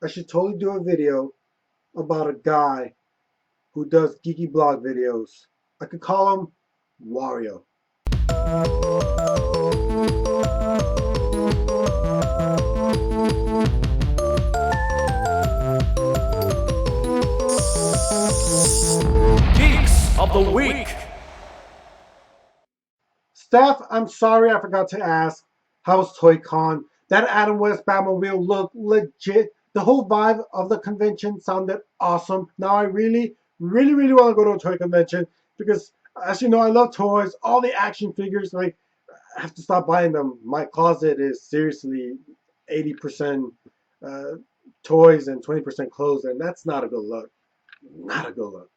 I should totally do a video about a guy who does geeky blog videos. I could call him Wario. Geeks of the Week. Steph, I'm sorry I forgot to ask, how's ToyCon? That Adam West Batmobile looked legit. The whole vibe of the convention sounded awesome. Now I really want to go to a toy convention because, as you know, I love toys. All the action figures, like, I have to stop buying them. My closet is seriously 80% uh, toys and 20% clothes, and that's not a good look. Not a good look.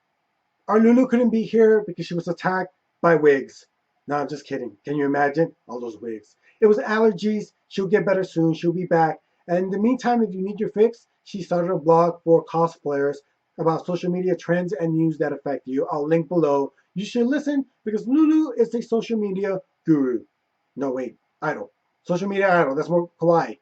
Our Lulu couldn't be here because she was attacked by wigs. No, I'm just kidding. Can you imagine? All those wigs. It was allergies. She'll get better soon. She'll be back. And in the meantime, if you need your fix, she started a blog for cosplayers about social media trends and news that affect you. I'll link below. You should listen because Lulu is a social media guru. No, wait, idol. Social media idol. That's more kawaii.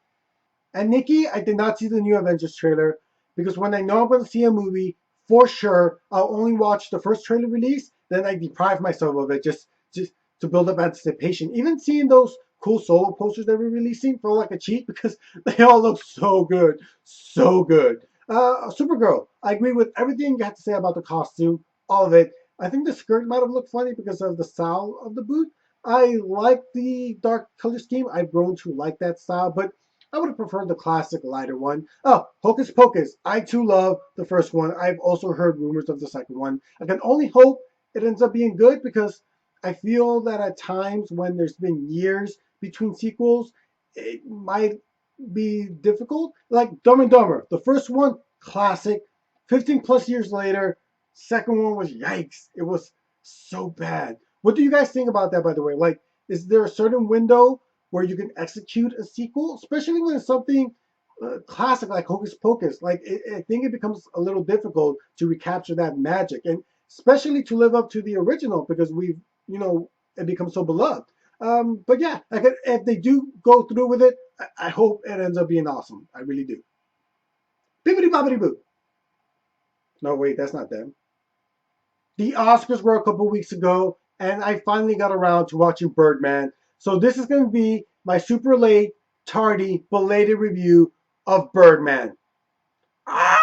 And Nikki, I did not see the new Avengers trailer because when I know I'm going to see a movie, for sure, I'll only watch the first trailer release. Then I deprive myself of it just to build up anticipation. Even seeing those cool solo posters they were releasing felt like a cheat because they all look so good, so good. Supergirl, I agree with everything you have to say about the costume, all of it. I think the skirt might have looked funny because of the style of the boot. I like the dark color scheme. I've grown to like that style, but I would have preferred the classic lighter one. Oh, Hocus Pocus. I too love the first one. I've also heard rumors of the second one. I can only hope it ends up being good because I feel that at times when there's been years between sequels, it might be difficult. Like Dumb and Dumber. The first one, classic. 15 plus years later, second one was yikes. It was so bad. What do you guys think about that, by the way? Like, is there a certain window where you can execute a sequel, especially when it's something classic like Hocus Pocus? Like, I think it becomes a little difficult to recapture that magic, and especially to live up to the original because it becomes so beloved. But yeah, like if they do go through with it, I hope it ends up being awesome. I really do. Bibbidi bobbidi boo. No, wait, that's not them. The Oscars were a couple weeks ago, and I finally got around to watching Birdman. So this is going to be my super late, tardy, belated review of Birdman. Ah!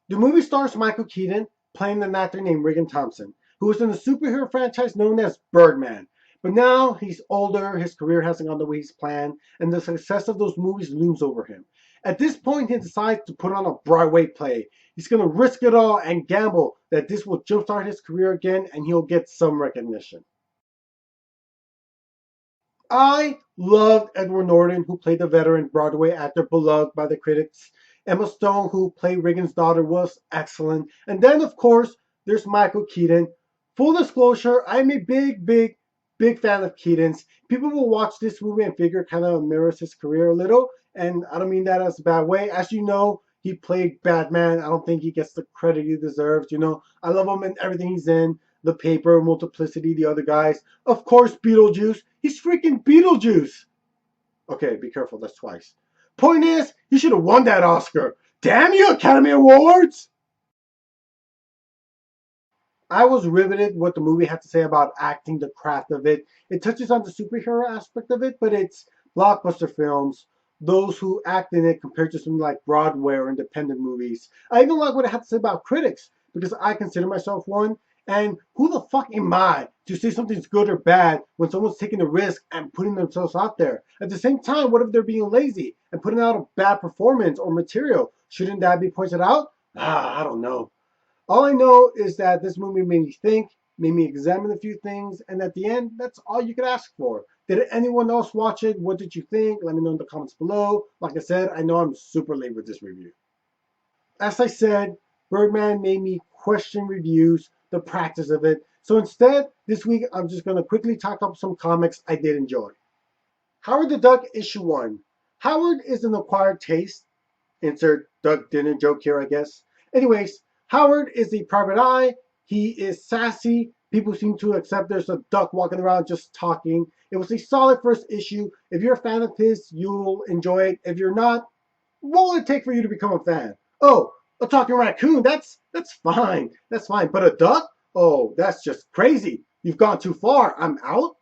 The movie stars Michael Keaton playing an actor named Regan Thompson, who was in the superhero franchise known as Birdman. But now he's older, his career hasn't gone the way he's planned, and the success of those movies looms over him. At this point, he decides to put on a Broadway play. He's going to risk it all and gamble that this will jumpstart his career again and he'll get some recognition. I loved Edward Norton, who played the veteran Broadway actor beloved by the critics. Emma Stone, who played Reagan's daughter, was excellent. And then, of course, there's Michael Keaton. Full disclosure, I'm a big fan of Keaton's. People will watch this movie and figure it kind of mirrors his career a little. And I don't mean that as a bad way. As you know, he played Batman. I don't think he gets the credit he deserves. I love him in everything he's in. The Paper, Multiplicity, the other guys. Of course, Beetlejuice. He's freaking Beetlejuice. Okay, be careful. That's twice. Point is, you should have won that Oscar. Damn you, Academy Awards! I was riveted what the movie had to say about acting, the craft of it. It touches on the superhero aspect of it, but it's blockbuster films, those who act in it compared to something like Broadway or independent movies. I even like what it had to say about critics, because I consider myself one. And who the fuck am I to say something's good or bad when someone's taking a risk and putting themselves out there? At the same time, what if they're being lazy and putting out a bad performance or material? Shouldn't that be pointed out? I don't know. All I know is that this movie made me think, made me examine a few things, and at the end, that's all you could ask for. Did anyone else watch it? What did you think? Let me know in the comments below. Like I said, I know I'm super late with this review. As I said, Birdman made me question reviews, the practice of it. So instead, this week, I'm just going to quickly talk up some comics I did enjoy. Howard the Duck issue 1. Howard is an acquired taste. Insert Duck dinner joke here, I guess. Anyways, Howard is a private eye. He is sassy, People seem to accept there's a duck walking around just talking. It was a solid first issue. If you're a fan of his, you'll enjoy it. If you're not, what will it take for you to become a fan? Oh, a talking raccoon, that's fine. That's fine. But a duck? Oh, that's just crazy. You've gone too far. I'm out.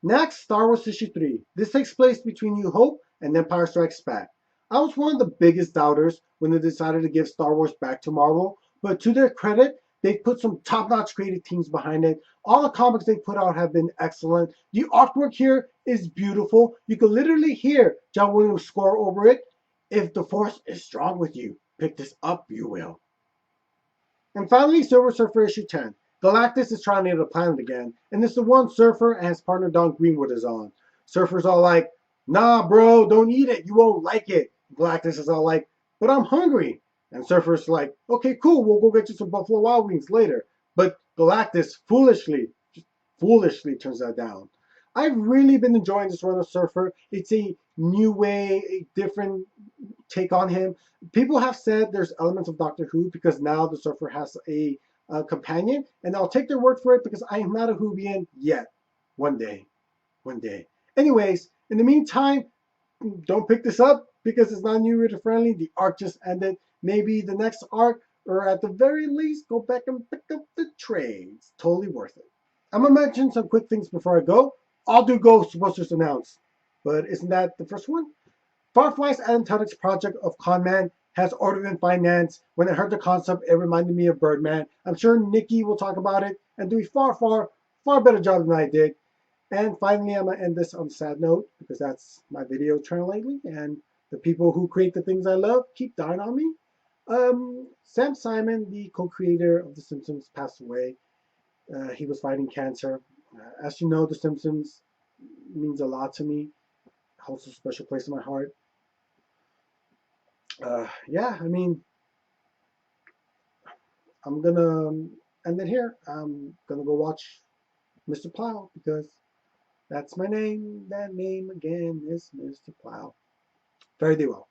Next, Star Wars Issue 3. This takes place between New Hope and Empire Strikes Back. I was one of the biggest doubters when they decided to give Star Wars back to Marvel, but to their credit, they've put some top-notch creative teams behind it. All the comics they put out have been excellent. The artwork here is beautiful. You can literally hear John Williams' score over it. If the Force is strong with you, pick this up, you will. And finally, Silver Surfer issue 10. Galactus is trying to hit a planet again, and it's the one Surfer and his partner Don Greenwood is on. Surfer's all like, nah, bro, don't eat it. You won't like it. Galactus is all like, but I'm hungry. And Surfer's like, okay, cool, we'll go get you some Buffalo Wild Wings later. But Galactus foolishly turns that down. I've really been enjoying this run of Surfer. It's a new way, a different take on him. People have said there's elements of Doctor Who because now the Surfer has a companion, and I'll take their word for it because I am not a Whovian yet. One day, one day. Anyways, in the meantime, don't pick this up because it's not new reader friendly. The arc just ended. Maybe the next arc, or at the very least, go back and pick up the trades. Totally worth it. I'm gonna mention some quick things before I go. All do Ghostbusters announced, but isn't that the first one? Firefly's Adam Tudyk's project of Conman has ordered and financed. When I heard the concept, it reminded me of Birdman. I'm sure Nikki will talk about it and do a far better job than I did. And finally, I'm going to end this on a sad note because that's my video trend lately. And the people who create the things I love keep dying on me. Sam Simon, the co-creator of The Simpsons, passed away. He was fighting cancer. As you know, The Simpsons means a lot to me. It holds a special place in my heart. Yeah, I mean, I'm gonna end it here. I'm gonna go watch Mr. Plow because that's my name. That name again is Mr. Plow. Very well.